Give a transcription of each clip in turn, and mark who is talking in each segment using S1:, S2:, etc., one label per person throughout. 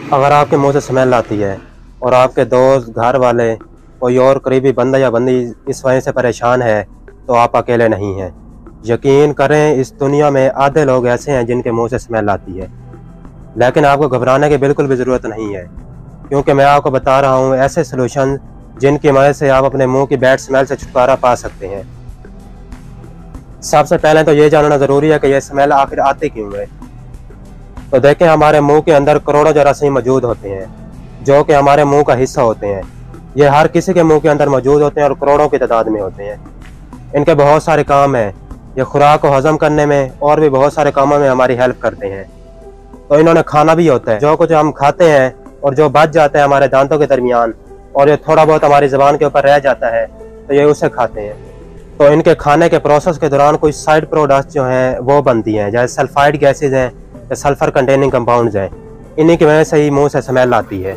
S1: अगर आपके मुंह से स्मेल आती है और आपके दोस्त, घर वाले, कोई और करीबी बंदा या बंदी इस वजह से परेशान है, तो आप अकेले नहीं हैं। यकीन करें, इस दुनिया में आधे लोग ऐसे हैं जिनके मुंह से स्मेल आती है। लेकिन आपको घबराने की बिल्कुल भी ज़रूरत नहीं है, क्योंकि मैं आपको बता रहा हूँ ऐसे सलूशन जिनकी मदद से आप अपने मुंह की बैड स्मेल से छुटकारा पा सकते हैं। सबसे पहले तो ये जानना ज़रूरी है कि यह स्मेल आखिर आती क्यों है। तो देखें, हमारे मुंह के अंदर करोड़ों जरासीम मौजूद होते हैं, जो कि हमारे मुंह का हिस्सा होते हैं। ये हर किसी के मुंह के अंदर मौजूद होते हैं और करोड़ों की तादाद में होते हैं। इनके बहुत सारे काम हैं। ये खुराक को हजम करने में और भी बहुत सारे कामों में हमारी हेल्प करते हैं। तो इन्होंने खाना भी होता है। जो कुछ हम खाते हैं और जो बच जाता है हमारे दांतों के दरमियान, और ये थोड़ा बहुत हमारी ज़बान के ऊपर रह जाता है, तो ये उसे खाते हैं। तो इनके खाने के प्रोसेस के दौरान कुछ साइड प्रोडक्ट्स जो हैं वो बनती हैं, जैसे सल्फाइड गैसेज हैं या सल्फर कंटेनिंग कंपाउंड्स हैं। इन्हीं की वजह से ही मुंह से स्मेल आती है।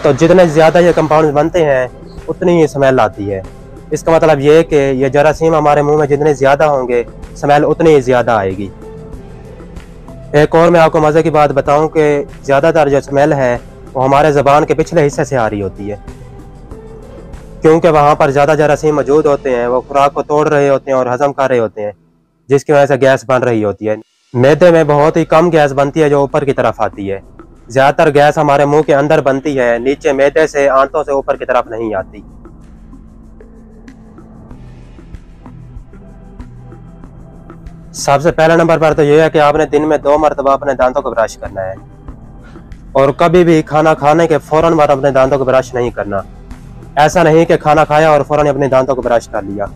S1: तो जितने ज़्यादा ये कंपाउंड्स बनते हैं उतनी ही स्मेल आती है। इसका मतलब ये कि ये जरासीम हमारे मुंह में जितने ज़्यादा होंगे, स्मेल उतनी ही ज़्यादा आएगी। एक और मैं आपको मज़े की बात बताऊं कि ज़्यादातर जो स्मेल है वो हमारे ज़बान के पिछले हिस्से से आ रही होती है, क्योंकि वहाँ पर ज़्यादा जरासीम मौजूद होते हैं। वो खुराक को तोड़ रहे होते हैं और हजम कर रहे होते हैं, जिसकी वजह से गैस बन रही होती है। मैदे में बहुत ही कम गैस बनती है जो ऊपर की तरफ आती है। ज़्यादातर गैस हमारे मुंह के अंदर बनती है, नीचे मैदे से, आंतों से ऊपर की तरफ नहीं आती। सबसे पहले नंबर पर तो यह है कि आपने दिन में 2 मरतबा अपने दांतों को ब्रश करना है, और कभी भी खाना खाने के फौरन बाद अपने दांतों को ब्रश नहीं करना। ऐसा नहीं कि खाना खाया और फौरन अपने दांतों को ब्रश कर लिया।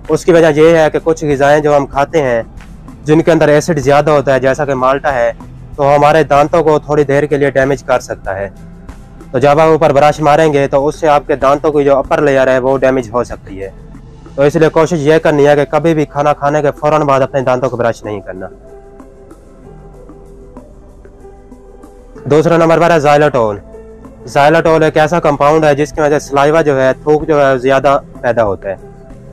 S1: उसकी वजह यह है कि कुछ ग़िज़ाएँ जो हम खाते हैं जिनके अंदर एसिड ज़्यादा होता है, जैसा कि माल्टा है, तो हमारे दांतों को थोड़ी देर के लिए डैमेज कर सकता है। तो जब आप ऊपर ब्रश मारेंगे तो उससे आपके दांतों की जो अपर लेयर है वो डैमेज हो सकती है। तो इसलिए कोशिश ये करनी है कि कभी भी खाना खाने के फौरन बाद अपने दांतों को ब्रश नहीं करना। दूसरा नंबर पर है ज़ाइलोटोल। ज़ाइलोटोल एक ऐसा कंपाउंड है जिसकी वजह से सलाइवा जो है, थूक जो है, ज़्यादा पैदा होता है।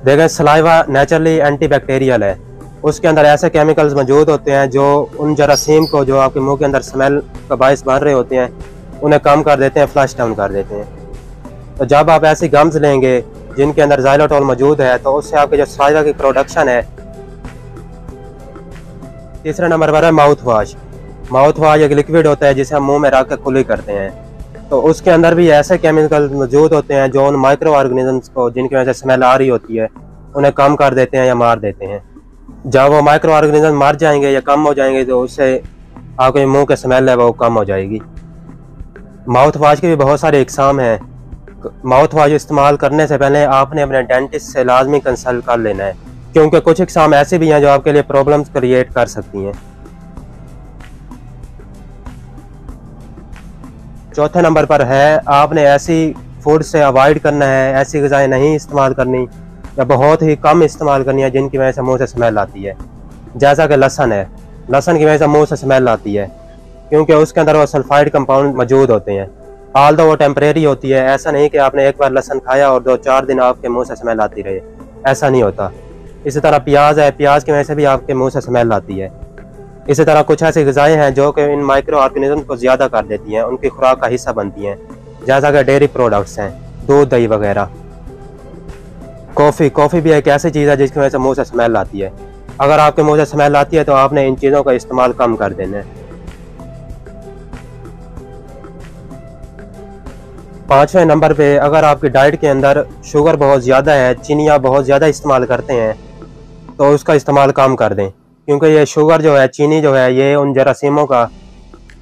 S1: देखें, सलाइवा नेचुरली एंटीबैक्टीरियल है। उसके अंदर ऐसे केमिकल्स मौजूद होते हैं जो उन जरासीम को जो आपके मुंह के अंदर स्मेल का बायस बन रहे होते हैं उन्हें कम कर देते हैं, फ्लश डाउन कर देते हैं। तो जब आप ऐसी गम्स लेंगे जिनके अंदर ज़ाइलोटोल मौजूद है, तो उससे आपके जो सलाइवा की प्रोडक्शन है। तीसरे नंबर पर है माउथ वाश। माउथ वाश एक लिक्विड होता है जिसे हम मुंह में रख के कुली करते हैं। तो उसके अंदर भी ऐसे केमिकल मौजूद होते हैं जो उन माइक्रो ऑर्गेनिजम्स को जिनकी वजह से स्मेल आ रही होती है उन्हें कम कर देते हैं या मार देते हैं। जब वो माइक्रो ऑर्गेनिज्म मर जाएंगे या कम हो जाएंगे तो उससे आपके मुंह के स्मेल है वो कम हो जाएगी। माउथ वाश की भी बहुत सारी इकसाम हैं। माउथ वाश इस्तेमाल करने से पहले आपने अपने डेंटिस्ट से लाजमी कंसल्ट कर लेना है, क्योंकि कुछ इकसाम ऐसी भी हैं जो आपके लिए प्रॉब्लम्स क्रिएट कर सकती हैं। चौथे नंबर पर है, आपने ऐसी फूड से अवॉइड करना है, ऐसी ग़िज़ाएँ नहीं इस्तेमाल करनी या बहुत ही कम इस्तेमाल करनी है जिनकी वजह से मुंह से स्मेल आती है। जैसा कि लहसुन है, लहसुन की वजह से मुंह से स्मेल आती है, क्योंकि उसके अंदर वो सल्फाइड कंपाउंड मौजूद होते हैं। ऑल्दो वो टेम्परेरी होती है। ऐसा नहीं कि आपने एक बार लहसुन खाया और 2-4 दिन आपके मुंह से स्मेल आती रहे, ऐसा नहीं होता। इसी तरह प्याज है, प्याज की वजह से भी आपके मुंह से स्मेल आती है। इसी तरह कुछ ऐसी ग़िज़ाएँ हैं जो कि इन माइक्रो ऑर्गेनिज्म को ज़्यादा कर देती हैं, उनकी खुराक का हिस्सा बनती हैं, जैसा कि डेयरी प्रोडक्ट्स हैं, दूध, दही वगैरह। कॉफ़ी भी एक ऐसी चीज़ है जिसकी वजह से मुंह से स्मेल आती है। अगर आपके मुंह से स्मेल आती है तो आपने इन चीज़ों का इस्तेमाल कम कर देना है। 5वें नंबर पे, अगर आपकी डाइट के अंदर शुगर बहुत ज़्यादा है, चीनियाँ बहुत ज़्यादा इस्तेमाल करते हैं, तो उसका इस्तेमाल कम कर दें, क्योंकि ये शुगर जो है, चीनी जो है, ये उन जरासीमों का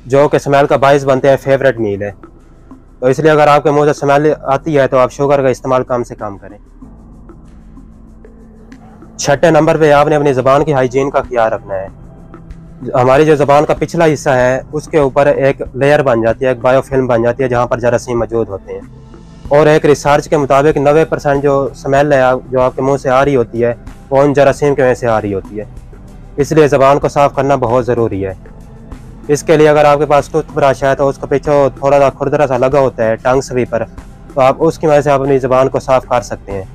S1: जो कि स्मेल का बायस बनते हैं फेवरेट मील है। तो इसलिए अगर आपके मुंह से स्मेल आती है तो आप शुगर का इस्तेमाल कम से कम करें। 6ठे नंबर पे, आपने अपनी ज़बान की हाइजीन का ख्याल रखना है। हमारी जो ज़बान का पिछला हिस्सा है उसके ऊपर एक लेयर बन जाती है, एक बायोफिल्म बन जाती है जहाँ पर जरासीम मौजूद होते हैं। और एक रिसर्च के मुताबिक 90% जो स्मेल है जो आपके मुंह से आ रही होती है वो उन जरासीम की वजह से आ रही होती है। इसलिए ज़बान को साफ़ करना बहुत ज़रूरी है। इसके लिए अगर आपके पास टूथब्रश है तो उसका पीछे थोड़ा सा खुरदरा सा लगा होता है, टंग स्वीपर, तो आप उसकी वजह से आप अपनी ज़बान को साफ़ कर सकते हैं।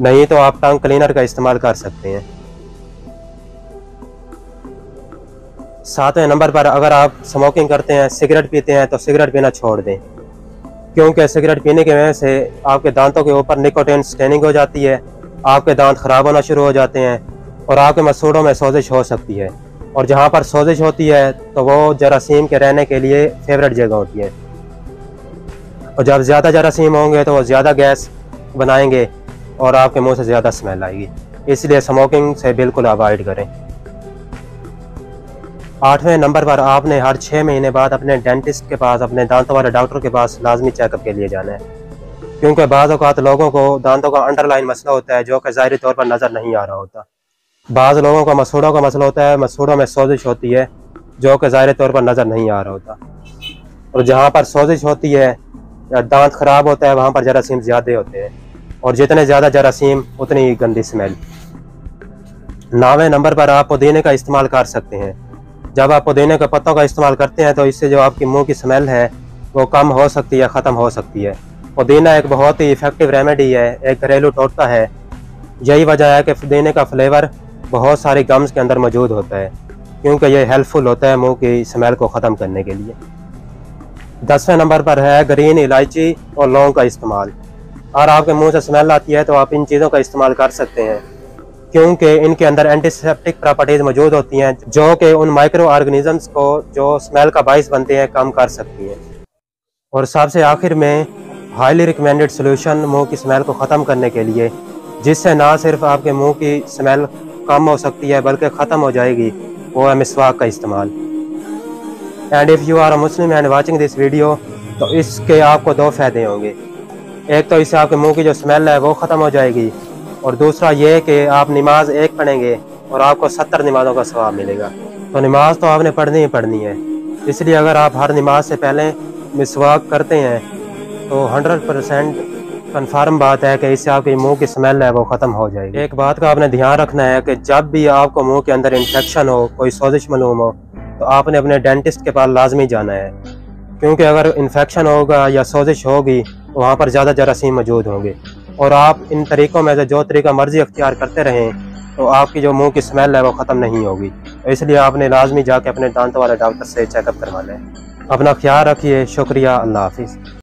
S1: नहीं तो आप टंग क्लीनर का इस्तेमाल कर सकते हैं। 7वें नंबर पर अगर आप स्मोकिंग करते हैं, सिगरेट पीते हैं, तो सिगरेट पीना छोड़ दें, क्योंकि सिगरेट पीने की वजह से आपके दांतों के ऊपर निकोटीन स्टेनिंग हो जाती है, आपके दांत खराब होना शुरू हो जाते हैं और आपके मसूड़ों में सोजिश हो सकती है। और जहाँ पर सोजिश होती है तो वो जरासीम के रहने के लिए फेवरेट जगह होती है, और जब ज़्यादा जरासीम होंगे तो वो ज़्यादा गैस बनाएंगे और आपके मुंह से ज़्यादा स्मेल आएगी। इसलिए स्मोकिंग से बिल्कुल अवॉइड करें। 8वें नंबर पर आपने हर 6 महीने बाद अपने डेंटिस्ट के पास, अपने दांतों वाले डॉक्टर के पास लाजमी चेकअप के लिए जाना है, क्योंकि बाज़ औक़ात लोगों को दांतों का अंडरलाइन मसला होता है जो कि ज़ाहिरी तौर पर नज़र नहीं आ रहा होता। बाज़ लोगों को मसूड़ों का मसला होता है, मसूड़ों में सोजिश होती है जो कि ज़ाहिरी तौर पर नज़र नहीं आ रहा होता। और जहाँ पर सोजिश होती है या दांत ख़राब होता है वहाँ पर जरासीम ज़्यादा होते हैं, और जितने ज़्यादा जरासीम उतनी ही गंदी स्मेल। 9वें नंबर पर आप पुदीने का इस्तेमाल कर सकते हैं। जब आप पुदीने के पत्तों का इस्तेमाल करते हैं तो इससे जो आपकी मुंह की स्मेल है वो कम हो सकती है, ख़त्म हो सकती है। पुदीना एक बहुत ही इफ़ेक्टिव रेमेडी है, एक घरेलू टोटका है। यही वजह है कि पुदीने का फ्लेवर बहुत सारी गम्स के अंदर मौजूद होता है, क्योंकि ये हेल्पफुल होता है मुंह की स्मेल को ख़त्म करने के लिए। 10वें नंबर पर है ग्रीन इलायची और लौंग का इस्तेमाल। और आपके मुंह से स्मेल आती है तो आप इन चीज़ों का इस्तेमाल कर सकते हैं, क्योंकि इनके अंदर एंटीसेप्टिक प्रॉपर्टीज़ मौजूद होती हैं जो कि उन माइक्रो ऑर्गेनिजम्स को जो स्मेल का बाइस बनते हैं कम कर सकती हैं। और सबसे आखिर में हाईली रिकमेंडेड सोल्यूशन मुंह की स्मेल को ख़त्म करने के लिए, जिससे ना सिर्फ आपके मुंह की स्मेल कम हो सकती है बल्कि ख़त्म हो जाएगी, वो है मिसवाक का इस्तेमाल। And if you are a Muslim and watching this video, तो इसके आपको 2 फ़ायदे होंगे। एक तो इससे आपके मुंह की जो स्मेल है वो ख़त्म हो जाएगी, और दूसरा ये कि आप नमाज एक पढ़ेंगे और आपको 70 नमाज़ों का सवाब मिलेगा। तो नमाज तो आपने पढ़नी ही पढ़नी है, इसलिए अगर आप हर नमाज से पहले मिसवाक करते हैं तो 100% कन्फर्म बात है कि इससे आपकी मुंह की स्मेल है वो ख़त्म हो जाएगी। एक बात का आपने ध्यान रखना है कि जब भी आपको मुंह के अंदर इन्फेक्शन हो, कोई सोजिश मालूम हो, तो आपने अपने डेंटिस्ट के पास लाजमी जाना है, क्योंकि अगर इन्फेक्शन होगा या सोजिश होगी तो वहाँ पर ज़्यादा जरासीम मौजूद होंगे। और आप इन तरीक़ों में से जो तरीका मर्जी अख्तियार करते रहें तो आपकी जो मुंह की स्मेल है वो ख़त्म नहीं होगी। तो इसलिए आपने लाजमी जाके अपने दांतों वाले डॉक्टर से चेकअप करवाना है। अपना ख्याल रखिए। शुक्रिया। अल्लाह हाफिज़।